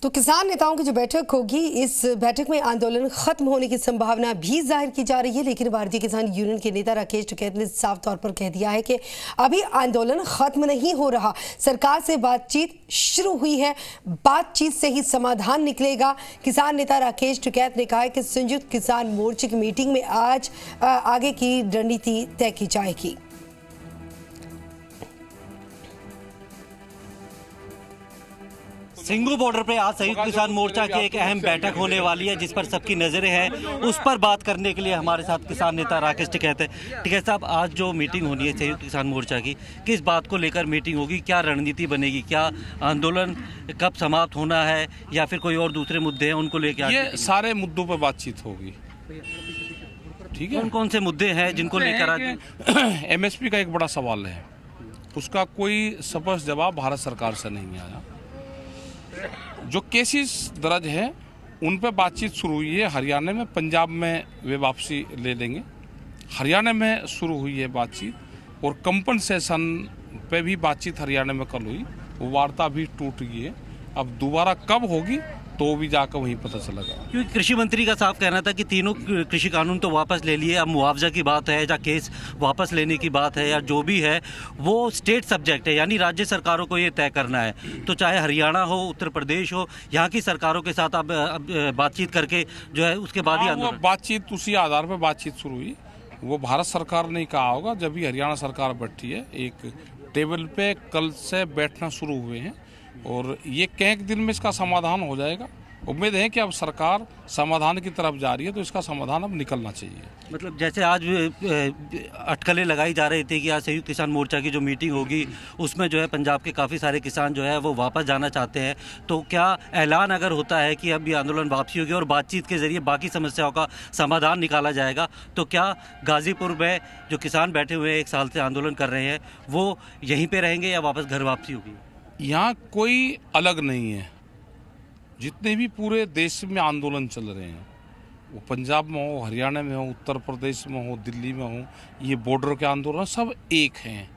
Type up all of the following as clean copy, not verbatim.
तो किसान नेताओं की जो बैठक होगी, इस बैठक में आंदोलन खत्म होने की संभावना भी जाहिर की जा रही है। लेकिन भारतीय किसान यूनियन के नेता राकेश टिकैत ने साफ तौर पर कह दिया है कि अभी आंदोलन खत्म नहीं हो रहा, सरकार से बातचीत शुरू हुई है, बातचीत से ही समाधान निकलेगा। किसान नेता राकेश टिकैत ने कहा है कि संयुक्त किसान मोर्चे की मीटिंग में आज आगे की रणनीति तय की जाएगी। सिंघू बॉर्डर पे आज संयुक्त किसान मोर्चा की एक अहम बैठक होने वाली है, जिस पर सबकी नजरें हैं। उस पर बात करने के लिए हमारे साथ किसान नेता राकेश टिकैत है। टिकैत साहब, आज जो मीटिंग होनी है संयुक्त किसान मोर्चा की, किस बात को लेकर मीटिंग होगी, क्या रणनीति बनेगी, क्या आंदोलन कब समाप्त होना है या फिर कोई और दूसरे मुद्दे हैं उनको लेकर? ये सारे मुद्दों पर बातचीत होगी। ठीक है, कौन कौन से मुद्दे हैं जिनको लेकर आज? MSP का एक बड़ा सवाल है, उसका कोई स्पष्ट जवाब भारत सरकार से नहीं आया। जो केसेस दर्ज है उन पर बातचीत शुरू हुई है हरियाणा में, पंजाब में वे वापसी ले लेंगे। हरियाणा में शुरू हुई है बातचीत और कंपनसेशन पे भी बातचीत हरियाणा में कल हुई, वो वार्ता भी टूट गई है। अब दोबारा कब होगी तो भी जाकर वहीं पता चलेगा। क्योंकि कृषि मंत्री का साफ कहना था कि तीनों कृषि कानून तो वापस ले लिए, अब मुआवजा की बात है या केस वापस लेने की बात है या जो भी है वो स्टेट सब्जेक्ट है, यानी राज्य सरकारों को ये तय करना है। तो चाहे हरियाणा हो, उत्तर प्रदेश हो, यहाँ की सरकारों के साथ अब बातचीत करके जो है उसके बाद ही बातचीत उसी आधार पर बातचीत शुरू हुई। वो भारत सरकार ने कहा होगा, जब भी हरियाणा सरकार बैठी है एक टेबल पे, कल से बैठना शुरू हुए हैं और ये कई दिन में इसका समाधान हो जाएगा। उम्मीद है कि अब सरकार समाधान की तरफ जा रही है, तो इसका समाधान अब निकलना चाहिए। मतलब जैसे आज अटकलें लगाई जा रही थी कि आज संयुक्त किसान मोर्चा की जो मीटिंग होगी उसमें जो है पंजाब के काफ़ी सारे किसान जो है वो वापस जाना चाहते हैं, तो क्या ऐलान अगर होता है कि अब ये आंदोलन वापसी होगी और बातचीत के जरिए बाकी समस्याओं का समाधान निकाला जाएगा, तो क्या गाजीपुर में जो किसान बैठे हुए हैं, 1 साल से आंदोलन कर रहे हैं, वो यहीं पर रहेंगे या वापस घर वापसी होगी? यहाँ कोई अलग नहीं है। जितने भी पूरे देश में आंदोलन चल रहे हैं, वो पंजाब में हो, हरियाणा में हो, उत्तर प्रदेश में हो, दिल्ली में हो, ये बॉर्डर के आंदोलन सब एक हैं।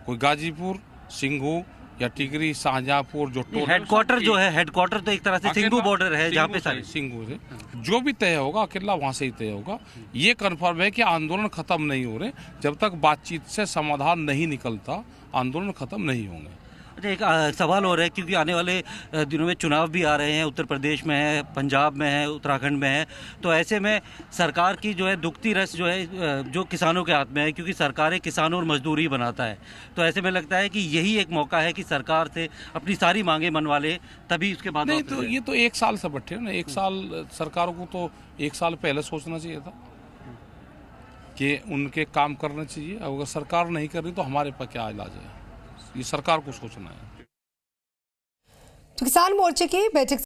कोई गाजीपुर, सिंघू या टिकरी, शाहजहाँपुर, जो हेडक्वार्टर जो है, हेडक्वार्टर तो एक तरह से सिंघू बॉर्डर है, जहाँ पे सारे सिंघू से जो भी तय होगा अकेला वहाँ से ही तय होगा। ये कन्फर्म है कि आंदोलन खत्म नहीं हो रहे। जब तक बातचीत से समाधान नहीं निकलता आंदोलन खत्म नहीं होंगे। अच्छा, एक सवाल और है, क्योंकि आने वाले दिनों में चुनाव भी आ रहे हैं, उत्तर प्रदेश में है, पंजाब में है, उत्तराखंड में है, तो ऐसे में सरकार की जो है दुखती रस जो है जो किसानों के हाथ में है, क्योंकि सरकारें किसानों और मजदूर ही बनाता है। तो ऐसे में लगता है कि यही एक मौका है कि सरकार से अपनी सारी मांगें मनवा ले, तभी उसके बाद नहीं। तो ये तो 1 साल से बैठे ना, 1 साल सरकार को तो 1 साल पहले सोचना चाहिए था कि उनके काम करना चाहिए। अगर सरकार नहीं कर रही तो हमारे पास क्या इलाज है, ये सरकार को सोचना है। तो किसान मोर्चे की बैठक